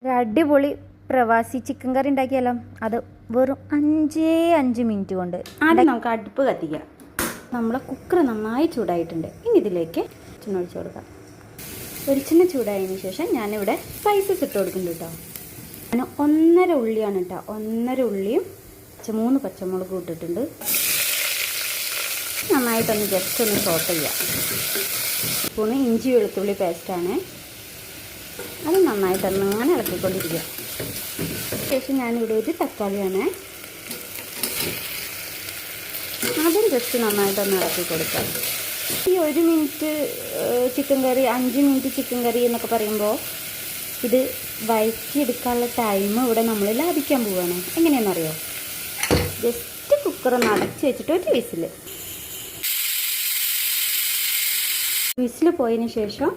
ഒരു അടിപൊളി പ്രവാസി ചിക്കൻ കറി ഉണ്ടാക്കിയാലോ. അത് വെറും 5 മിനിറ്റ് കൊണ്ട്. ആദ്യം നമുക്ക് അടുപ്പ് കത്തിക്കാം. നമ്മളെ കുക്കർ നന്നായി ചൂടായിട്ടുണ്ട്. ഇനി ഇതിലേക്ക് വെളിച്ചെണ്ണ ഒഴിച്ച് കൊടുക്കാം. വെളിച്ചെണ്ണ ചൂടായതിന് ശേഷം ഞാനിവിടെ സ്പൈസസ് ഇട്ട് കൊടുക്കുന്നുണ്ട് കേട്ടോ. ഞാൻ 1.5 ഉള്ളിയാണ് കേട്ടോ. 1.5 ഉള്ളിയും 3 പച്ചമുളകും ഇട്ടിട്ടുണ്ട്. നന്നായിട്ടൊന്ന് ജസ്റ്റ് ഒന്ന് സോട്ട് ചെയ്യാം. സ്പൂണ് ഇഞ്ചി വെളുത്തുള്ളി പേസ്റ്റാണ്. അത് നന്നായിട്ടൊന്ന് അങ്ങനെ ഇളക്കിക്കൊണ്ടിരിക്കുക. ശേഷം ഞാനിവിടെ ഒരു തക്കാളിയാണ്. അതും ജസ്റ്റ് നന്നായിട്ടൊന്ന് ഇളക്കി കൊടുക്കാം. ഈ 1 മിനിറ്റ് ചിക്കൻ കറി, 5 മിനിറ്റ് ചിക്കൻ കറി എന്നൊക്കെ പറയുമ്പോൾ ഇത് വഴറ്റിയെടുക്കാനുള്ള ടൈം ഇവിടെ നമ്മൾ ലാഭിക്കാൻ പോവുകയാണ്. എങ്ങനെയാണെന്നറിയോ? ജസ്റ്റ് കുക്കറൊന്ന് അടച്ച് വെച്ചിട്ട് ഒരു വിസിൽ പോയതിന് ശേഷം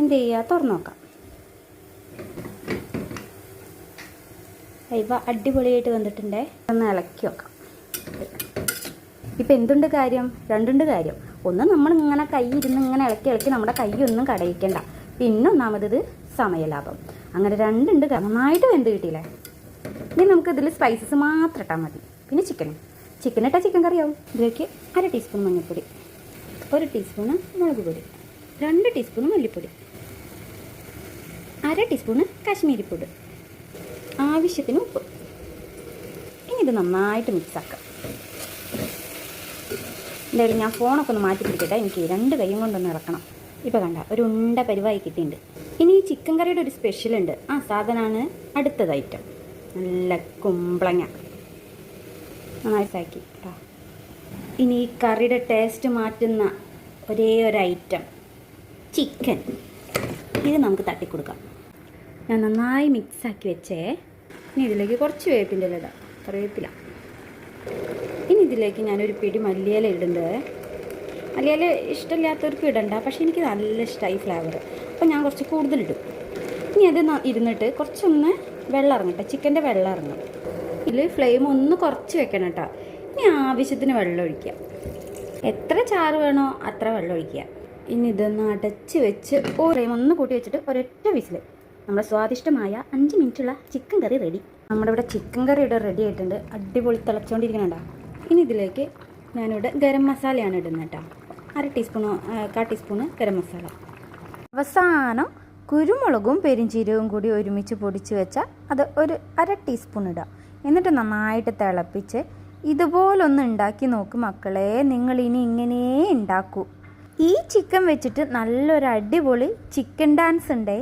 എന്ത് ചെയ്യുക, തുറന്ന് നോക്കാം. ഇവ അടിപൊളിയായിട്ട് വന്നിട്ടുണ്ടേ. ഒന്ന് ഇളക്കി വെക്കാം. ഇപ്പം എന്തുണ്ട് കാര്യം? രണ്ടുണ്ട് കാര്യം. ഒന്ന്, നമ്മളിങ്ങനെ കൈ ഇരുന്ന് ഇങ്ങനെ ഇളക്കി നമ്മുടെ കൈയൊന്നും കടയിക്കണ്ട. പിന്നെ ഒന്നാമത് സമയലാഭം. അങ്ങനെ രണ്ടുണ്ട്. നന്നായിട്ട് വെന്ത് കിട്ടിയില്ലേ? ഇനി നമുക്ക് ഇതിൽ സ്പൈസസ് മാത്രം ഇട്ടാൽ മതി. പിന്നെ ചിക്കൻ ഇട്ടാൽ ചിക്കൻ കറിയാവും. ഇതിലേക്ക് 1/2 ടീസ്പൂൺ മഞ്ഞൾപ്പൊടി, 1 ടീസ്പൂണ് മുളക് പൊടി, 2 ടീസ്പൂൺ മല്ലിപ്പൊടി, 1/2 ടീസ്പൂണ് കാശ്മീരി പൊടി, ആവശ്യത്തിന് ഉപ്പ്. ഇനി ഇത് നന്നായിട്ട് മിക്സാക്കാം. എന്തായാലും ഞാൻ ഫോണൊക്കെ ഒന്ന് മാറ്റി പിടിക്കട്ടെ. എനിക്ക് 2 കൈയും കൊണ്ടൊന്ന് ഇളക്കണം. ഇപ്പോൾ കണ്ട ഒരു ഉണ്ട പരിവായി കിട്ടിയിട്ടുണ്ട്. ഇനി ഈ ചിക്കൻ കറിയുടെ ഒരു സ്പെഷ്യലുണ്ട്. ആ സാധനമാണ് അടുത്തത് ഐറ്റം. നല്ല കുമ്പളങ്ങ നന്നായിട്ടാക്കി കേട്ടോ. ഇനി ഈ കറിയുടെ ടേസ്റ്റ് മാറ്റുന്ന ഒരേ ഒരു ഐറ്റം ചിക്കൻ. ഇത് നമുക്ക് തട്ടിക്കൊടുക്കാം. ഞാൻ നന്നായി മിക്സാക്കി വെച്ചേ. ഇനി ഇതിലേക്ക് കുറച്ച് വേപ്പിൻ്റെ ഇല ഇടാം. കറിവേപ്പില. ഇനി ഇതിലേക്ക് ഞാനൊരു പിടി മല്ലിയില ഇടുന്നത്. മല്ലിയില ഇഷ്ടമില്ലാത്തവർക്ക് ഇടണ്ട, പക്ഷേ എനിക്ക് നല്ല ഇഷ്ടമായി ഫ്ലേവർ. അപ്പോൾ ഞാൻ കുറച്ച് കൂടുതലിടും. ഇനി അത് ഇരുന്നിട്ട് കുറച്ചൊന്ന് വെള്ളം ഇറങ്ങട്ടെ. ചിക്കൻ്റെ വെള്ളം ഇറങ്ങും. ഇതിൽ ഫ്ലെയിം ഒന്ന് കുറച്ച് വെക്കണം കേട്ടോ. ഇനി ആവശ്യത്തിന് വെള്ളം ഒഴിക്കുക. എത്ര ചാറ് വേണോ അത്ര വെള്ളം ഒഴിക്കുക. ഇനി ഇതൊന്ന് അടച്ച് വെച്ച് ഫ്ലെയിം ഒന്ന് കൂട്ടി വെച്ചിട്ട് ഒരൊറ്റ വിസിൽ. നമ്മുടെ സ്വാദിഷ്ടമായ 5 മിനിറ്റുള്ള ചിക്കൻ കറി റെഡി. നമ്മുടെ ഇവിടെ ചിക്കൻ കറി ഇവിടെ റെഡി ആയിട്ടുണ്ട്. അടിപൊളി തിളച്ചുകൊണ്ടിരിക്കണുണ്ടോ? ഇനി ഇതിലേക്ക് ഞാനിവിടെ ഗരം മസാലയാണ് ഇടുന്നത് കേട്ടോ. 1/2 ടീസ്പൂണ് 1/4 ടീസ്പൂണ് ഗരം മസാല. അവസാനം കുരുമുളകും പെരിഞ്ചീരകവും കൂടി ഒരുമിച്ച് പൊടിച്ച് വെച്ചാൽ അത് ഒരു 1/2 ടീസ്പൂൺ ഇടുക. എന്നിട്ട് നന്നായിട്ട് തിളപ്പിച്ച് ഇതുപോലൊന്ന് ഉണ്ടാക്കി നോക്കും മക്കളെ. നിങ്ങൾ ഇനി ഇങ്ങനെ ഉണ്ടാക്കൂ. ഈ ചിക്കൻ വെച്ചിട്ട് നല്ലൊരു അടിപൊളി ചിക്കൻ ഡാൻസ് ഉണ്ടേ.